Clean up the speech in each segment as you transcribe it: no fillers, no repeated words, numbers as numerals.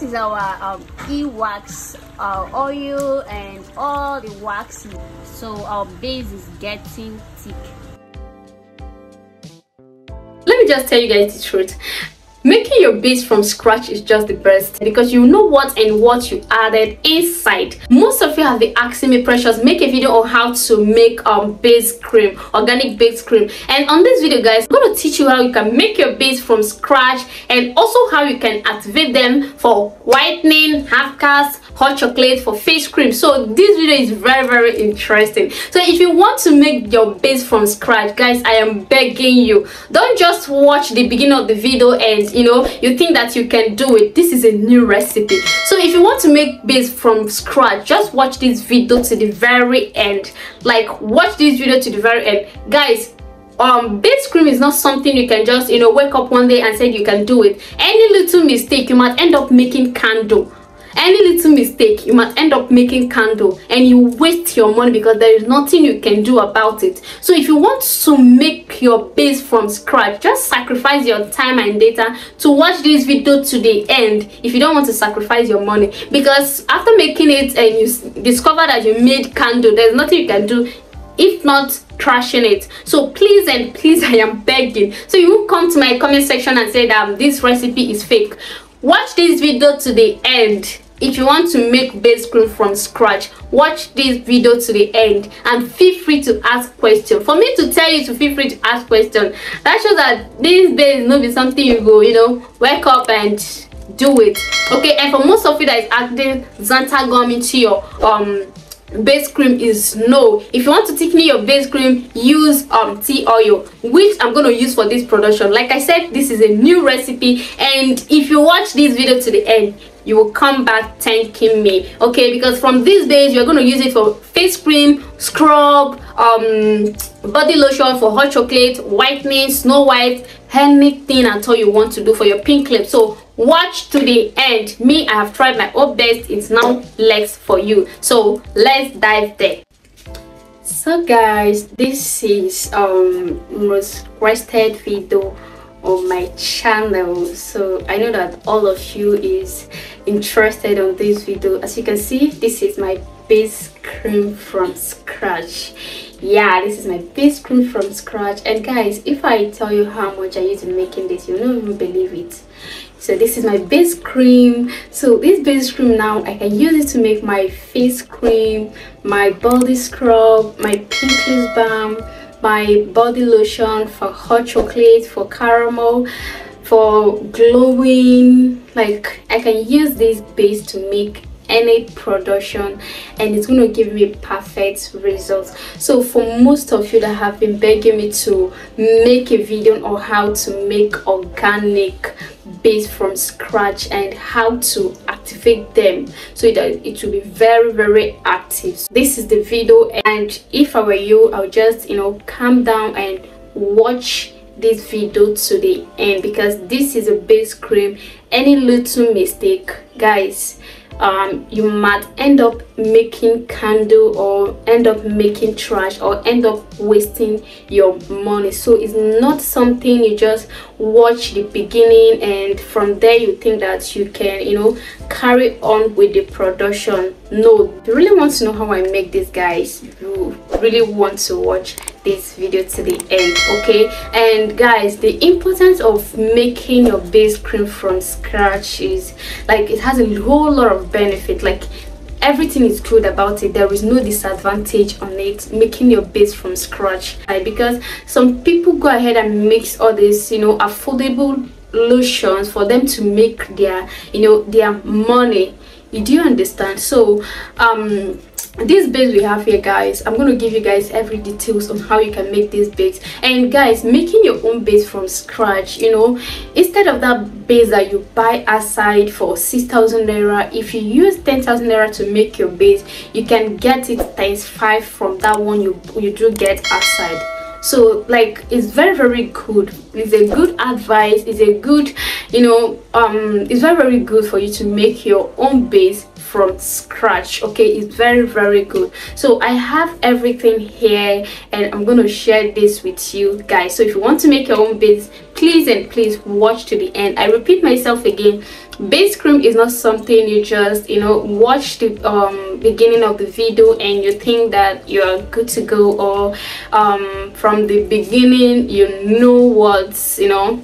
this is our e-wax oil and all the waxing, so our base is getting thick. Let me just tell you guys the truth. Making your base from scratch is just the best because you know what you added inside. Most of you have been asking me, Precious, make a video on how to make base cream, organic base cream. And on this video, guys, I'm going to teach you how you can make your base from scratch and also how you can activate them for whitening, half cast, hot chocolate, for face cream. So this video is very interesting. So if you want to make your base from scratch, guys, I am begging you, don't just watch the beginning of the video and you think that you can do it. This is a new recipe. So if you want to make base from scratch, just watch this video to the very end. Like, watch this video to the very end, guys. Base cream is not something you can just wake up one day and say you can do it. Any little mistake, you might end up making candle. Any little mistake, you might end up making candle and you waste your money because there is nothing you can do about it. So if you want to make your base from scratch, just sacrifice your time and data to watch this video to the end if you don't want to sacrifice your money, because after making it and you discover that you made candle, there's nothing you can do if not trashing it. So please and please, I am begging, so you won't come to my comment section and say that this recipe is fake. Watch this video to the end. If you want to make base cream from scratch, watch this video to the end and feel free to ask questions. For me to tell you to feel free to ask questions, that shows that this base no be something you go wake up and do it. Okay, and for most of you that is adding xanthan gum into your base cream, is no. If you want to thicken your base cream, use tea oil, which I'm going to use for this production. Like I said, this is a new recipe, and if you watch this video to the end, you will come back thanking me. Okay, because from this base you're going to use it for face cream, scrub, body lotion, for hot chocolate, whitening, snow white, anything at all you want to do for your pink lips. So watch to the end. Me, I have tried my own best. It's now left for you. So let's dive there. So guys, this is most requested video on my channel, so I know that all of you is interested on this video. As you can see, this is my base cream from scratch. Yeah, this is my base cream from scratch. And guys, if I tell you how much I used in making this, you'll not even believe it. So this is my base cream. So this base cream, now I can use it to make my face cream, my body scrub, my pink lip balm, my body lotion, for hot chocolate, for caramel, for glowing. Like, I can use this base to make any production and it's going to give me perfect results. So for most of you that have been begging me to make a video on how to make organic base from scratch and how to activate them so that it will be very active, so this is the video. And if I were you, I'll just calm down and watch this video to the end, because this is a base cream. Any little mistake, guys, you might end up making candle or end up making trash or end up wasting your money. So it's not something you just watch the beginning and from there you think that you can carry on with the production. No, if you really want to know how I make this, guys, you really want to watch this video to the end. Okay, and guys, the importance of making your base cream from scratch is like it has a whole lot of benefit. Like, everything is good about it. There is no disadvantage on it, making your base from scratch, right? Because some people go ahead and mix all this affordable lotions for them to make their their money. You do understand? So this base we have here, guys, I'm going to give you guys every details on how you can make this base. And guys, making your own base from scratch, instead of that base that you buy outside for 6,000 naira, if you use 10,000 naira to make your base, you can get it ×5 from that one you do get outside. So like, it's very good. It's a good advice. It's a good it's very good for you to make your own base from scratch. Okay, it's very good. So I have everything here and I'm going to share this with you guys. So if you want to make your own base, please and please watch to the end. I repeat myself again, base cream is not something you just, you know, watch the beginning of the video and you think that you are good to go, or from the beginning you know what's, you know,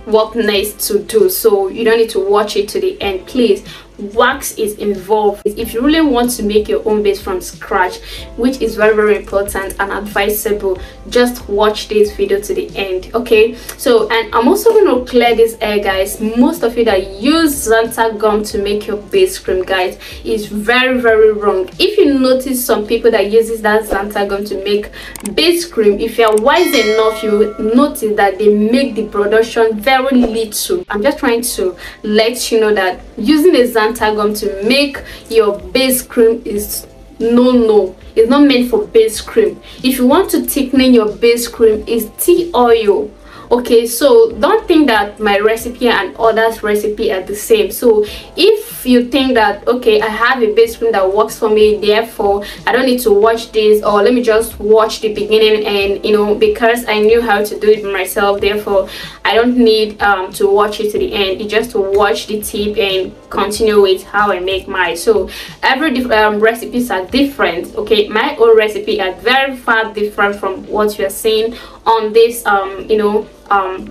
what next to do. So you don't need to watch it to the end. Please, wax is involved if you really want to make your own base from scratch, which is very, very important and advisable. Just watch this video to the end, okay? So, and I'm also going to clear this air, guys. Most of you that use xanthan gum to make your base cream, guys, is very, very wrong. If you notice some people that uses that xanthan gum to make base cream, if you're wise enough, you notice that they make the production very little. I'm just trying to let you know that using a xanthan gum to make your base cream is no, it's not meant for base cream. If you want to thicken your base cream, is tea oil. Okay, so don't think that my recipe and others recipe are the same. So if you think that, okay, I have a base cream that works for me, therefore I don't need to watch this, or let me just watch the beginning, and you know, because I knew how to do it myself, therefore I don't need to watch it to the end. You just watch the tip and continue with how I make mine. So every recipes are different. Okay, my own recipe are very far different from what you are seeing on this you know,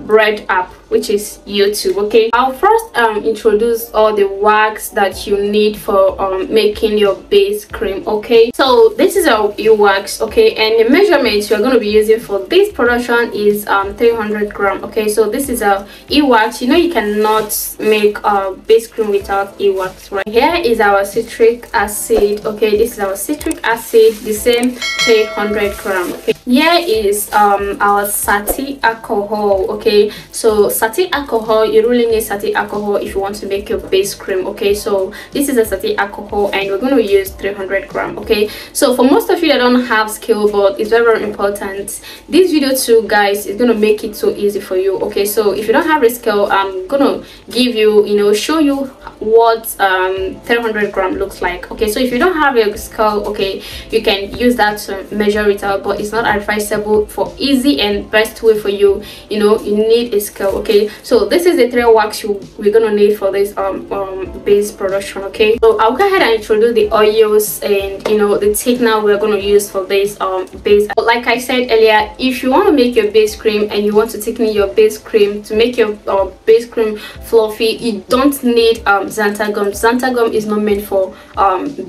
bread app, which is YouTube. Okay, I'll first introduce all the wax that you need for making your base cream. Okay, so this is our e-wax. Okay, and the measurements you're going to be using for this production is 300 gram. Okay, so this is our e-wax. You know, you cannot make base cream without e-wax, right? Here is our citric acid. Okay, this is our citric acid, the same 300 gram. Okay, here is our sati alcohol. Okay, so sati alcohol, you really need sati alcohol if you want to make your base cream. Okay, so this is a sati alcohol and we're going to use 300 gram. Okay, so for most of you that don't have skill, but it's very, very important, this video too, guys, is going to make it so easy for you. Okay, so if you don't have a skill, I'm gonna give you, you know, show you what 300 gram looks like. Okay, so if you don't have a scale, okay, you can use that to measure it out, but it's not advisable. For easy and best way for you, you know, you need a scale. Okay, so this is the 3 wax we're gonna need for this base production. Okay, so I'll go ahead and introduce the oils and, you know, the thickener we're gonna use for this base. Like I said earlier, if you want to make your base cream and you want to thicken your base cream to make your base cream fluffy, you don't need xanthan gum. Xanthan gum is not meant for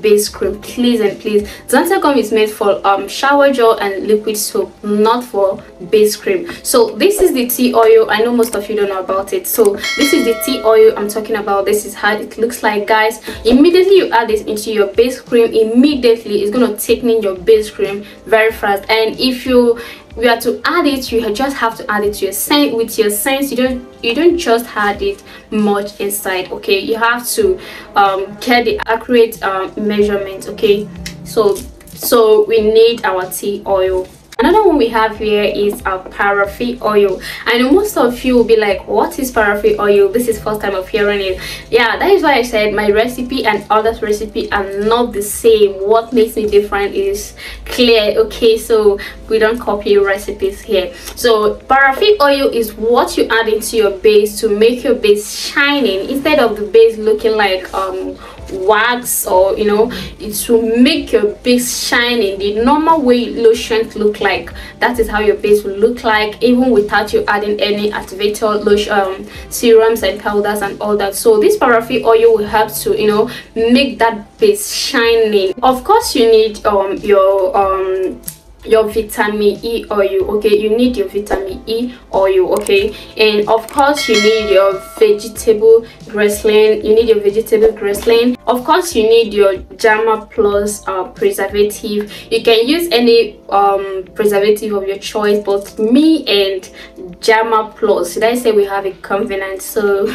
base cream. Please and please, xanthan gum is made for shower gel and liquid soap, not for base cream. So this is the tea oil. I know most of you don't know about it. So this is the tea oil I'm talking about. This is how it looks like, guys. Immediately you add this into your base cream, immediately it's going to thicken your base cream very fast. And if you are to add it, you just have to add it to your sense. With your sense, you don't just add it much inside. Okay, you have to get the accurate measurement. Okay, so we need our tea oil. Another one we have here is our paraffin oil. I know most of you will be like, what is paraffin oil? This is first time of hearing it. Yeah, that is why I said my recipe and others recipe are not the same. What makes me different is clear. Okay, so we don't copy recipes here. So paraffin oil is what you add into your base to make your base shining, instead of the base looking like wax, or you know, it's to make your base shining the normal way lotions look like. That is how your base will look like, even without you adding any activator, lotion, serums and powders and all that. So this paraffin oil will help to, you know, make that base shining. Of course you need your vitamin E oil. Okay, you need your vitamin E oil. Okay, and of course you need your vegetable graceline. Of course you need your Derma Plus preservative. You can use any preservative of your choice, but me and Derma Plus, did I say we have a covenant? So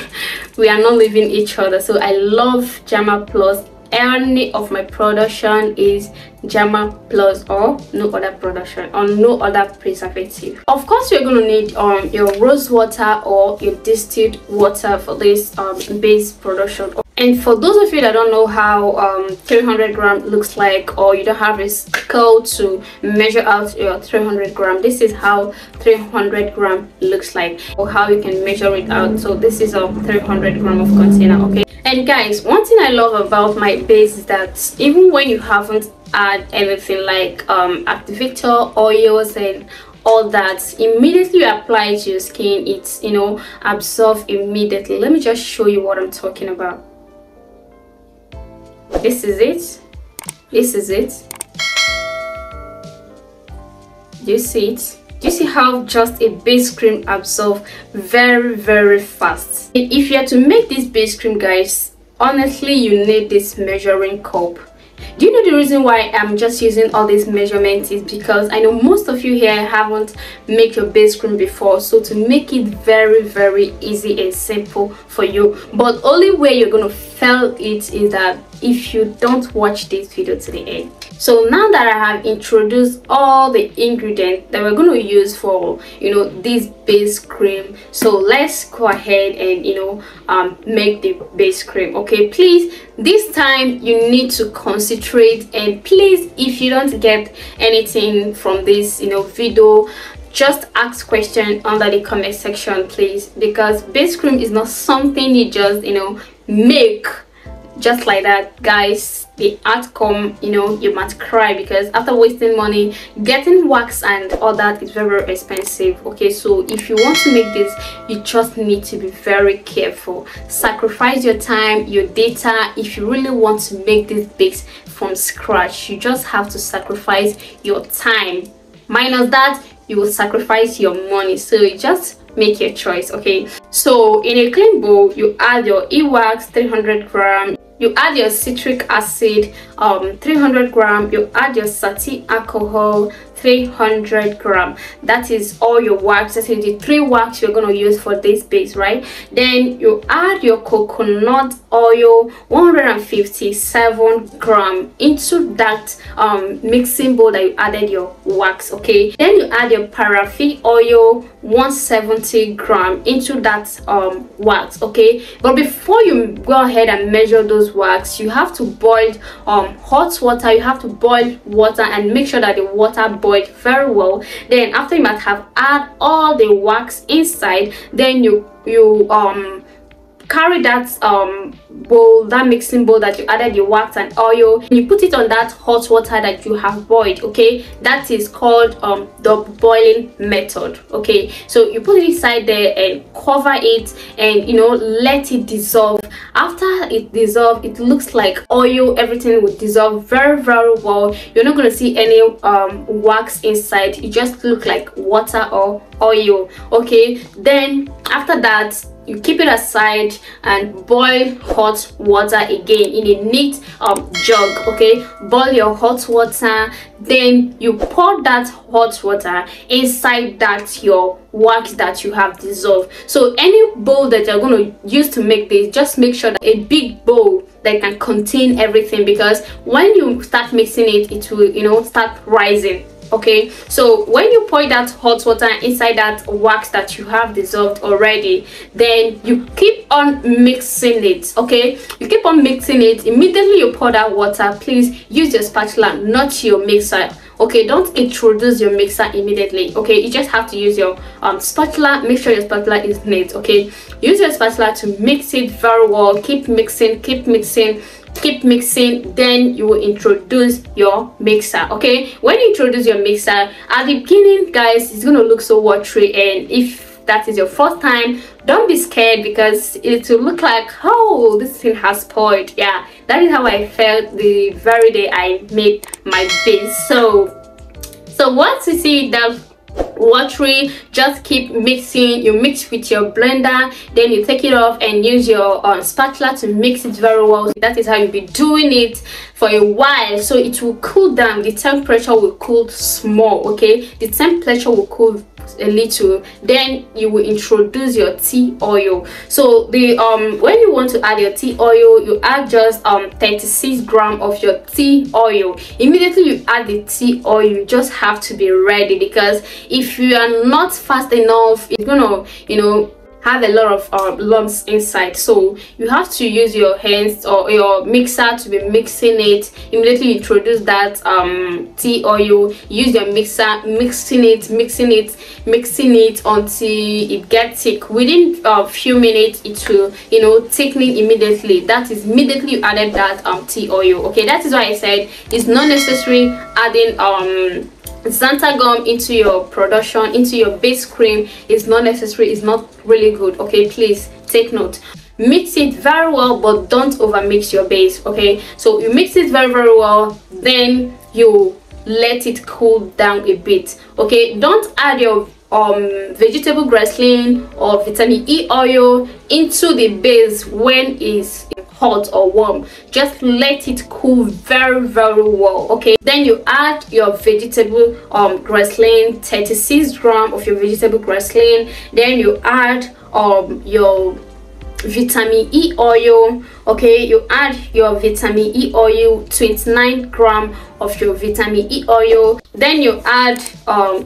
we are not leaving each other. So I love Derma Plus. Any of my production is Derma Plus, or no other production, or no other preservative. Of course you're going to need your rose water or your distilled water for this base production. And for those of you that don't know how 300 gram looks like, or you don't have a scale to measure out your 300 gram, this is how 300 gram looks like, or how you can measure it out. So this is a 300 gram of container. Okay, and guys, one thing I love about my base is that even when you haven't add anything like activator, oils and all that, immediately you apply it to your skin, it's, you know, absorb immediately. Let me just show you what I'm talking about. This is it. This is it. Do you see it? Do you see how just a base cream absorbs very fast? If you are to make this base cream, guys, honestly you need this measuring cup. Do you know the reason why I'm just using all these measurements is because I know most of you here haven't made your base cream before, so to make it very easy and simple for you. But only way you're gonna fail it is that if you don't watch this video to the end. So now that I have introduced all the ingredients that we're going to use for, you know, this base cream, so let's go ahead and, you know, make the base cream. Okay, please, this time you need to concentrate, and please, if you don't get anything from this, you know, video, just ask question under the comment section, please, because base cream is not something you just, you know, make just like that, guys. The outcome, you know, you might cry, because after wasting money getting wax and all that is very expensive. Okay, so if you want to make this, you just need to be very careful. Sacrifice your time, your data. If you really want to make this base from scratch, you just have to sacrifice your time. Minus that, you will sacrifice your money. So you just make your choice. Okay, so in a clean bowl, you add your e-wax 300 gram, you add your citric acid 300 gram, you add your sati alcohol 300 gram. That is all your wax. That is the 3 wax you're going to use for this base, right? Then you add your coconut oil 157 gram into that mixing bowl that you added your wax. Okay, then you add your paraffin oil 170 gram into that wax. Okay, but before you go ahead and measure those wax, you have to boil hot water. You have to boil water and make sure that the water boils very well. Then after you might have add all the wax inside, then you carry that bowl, that mixing bowl that you added your wax and oil, and you put it on that hot water that you have boiled. Okay, that is called the boiling method. Okay, so you put it inside there and cover it, and, you know, let it dissolve. After it dissolves, it looks like oil. Everything will dissolve very well. You're not going to see any wax inside. It just look like water or oil. Okay, then after that, you keep it aside and boil hot water again in a neat jug. Okay, boil your hot water, then you pour that hot water inside that your wax that you have dissolved. So any bowl that you're going to use to make this, just make sure that a big bowl that can contain everything, because when you start mixing it, it will, you know, start rising. Okay, so when you pour that hot water inside that wax that you have dissolved already, then you keep on mixing it. Okay, you keep on mixing it. Immediately you pour that water, please use your spatula, not your mixer. Okay, don't introduce your mixer immediately. Okay, you just have to use your spatula. Make sure your spatula is neat. Okay, use your spatula to mix it very well. Keep mixing, keep mixing, keep mixing. Then you will introduce your mixer. Okay, when you introduce your mixer at the beginning, guys, it's gonna look so watery, and if that is your first time, don't be scared, because it will look like, oh, this thing has spoiled. Yeah, that is how I felt the very day I made my base. So once you see that watery, just keep mixing. You mix with your blender, then you take it off and use your spatula to mix it very well. That is how you'll be doing it for a while, so it will cool down. The temperature will cool small. Okay, the temperature will cool a little, then you will introduce your tea oil. So the when you want to add your tea oil, you add just 36 gram of your tea oil. Immediately you add the tea oil, you just have to be ready, because if you are not fast enough, it's gonna, you know, have a lot of lumps inside, so you have to use your hands or your mixer to be mixing it. Immediately you introduce that tea oil, use your mixer, mixing it until it gets thick. Within a few minutes it will, you know, thickening immediately. That is immediately you added that tea oil. Okay, that is why I said it's not necessary adding xanthan gum into your production, into your base cream. Is not necessary, it's not really good. Okay, please take note. Mix it very well, but don't over mix your base. Okay, so you mix it very well, then you let it cool down a bit. Okay, don't add your vegetable glycerin or vitamin E oil into the base when it's hot or warm. Just let it cool very well. Okay, then you add your vegetable glycerin, 36 grams of your vegetable glycerin. Then you add your vitamin E oil. Okay, you add your vitamin E oil, 29 grams of your vitamin E oil. Then you add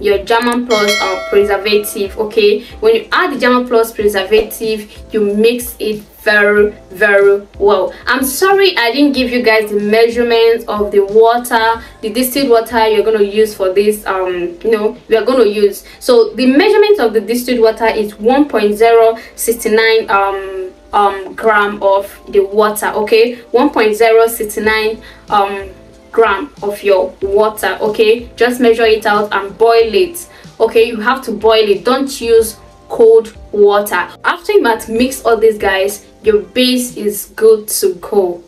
your German Plus preservative. Okay, when you add the German Plus preservative, you mix it very well. I'm sorry I didn't give you guys the measurements of the water, the distilled water you're going to use for this. You know, we are going to use, so the measurement of the distilled water is 1.069 gram of the water. Okay, 1.069 gram of your water. Okay, just measure it out and boil it. Okay, you have to boil it, don't use cold water. After you might mix all these guys, your base is good to go.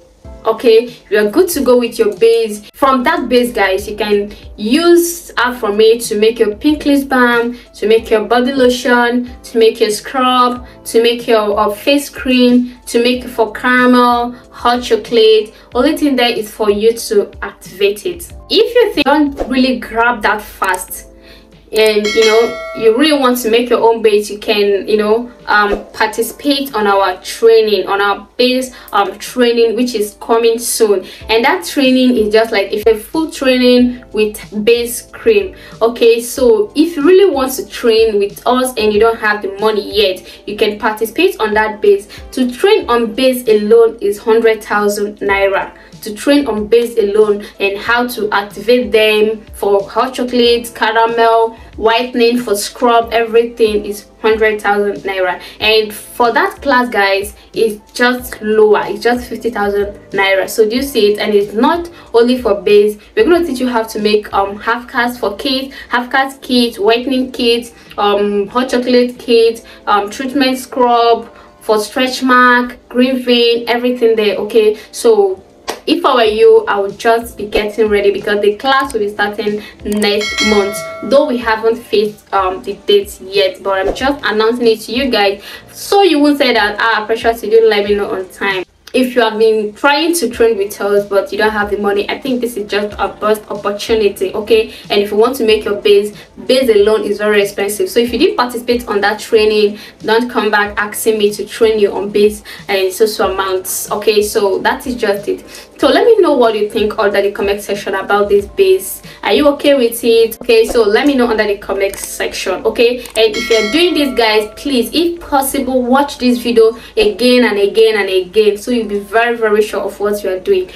Okay, you are good to go with your base. From that base, guys, you can use out from it to make your pink lip balm, to make your body lotion, to make your scrub, to make your face cream, to make it for caramel, hot chocolate. Only thing there is for you to activate it. If you think you don't really grab that fast and you know you really want to make your own base, you can, you know, participate on our training, on our base training, which is coming soon. And that training is just like if a full training with base cream. Okay, so if you really want to train with us and you don't have the money yet, you can participate on that base. To train on base alone is 100,000 naira. To train on base alone and how to activate them for hot chocolate, caramel, whitening, for scrub, everything is 100,000 naira. And for that class, guys, it's just lower, it's just 50,000 naira. So do you see it? And it's not only for base. We're going to teach you how to make half cast for kids, half cast kit, whitening kit, hot chocolate kit, treatment scrub for stretch mark, green vein, everything there. Okay, so if I were you, I would just be getting ready because the class will be starting next month, though we haven't fixed the dates yet, but I'm just announcing it to you guys so you won't say that Precious, you didn't let me know on time. If you have been trying to train with us but you don't have the money, I think this is just a burst opportunity. Okay, and if you want to make your base alone is very expensive. So if you didn't participate on that training, don't come back asking me to train you on base and so amounts. Okay, so that is just it. So let me know what you think under the comment section about this base. Are you okay with it? Okay, so let me know under the comment section. Okay, and if you're doing this, guys, please, if possible, watch this video again and again and again so you'll be very sure of what you are doing.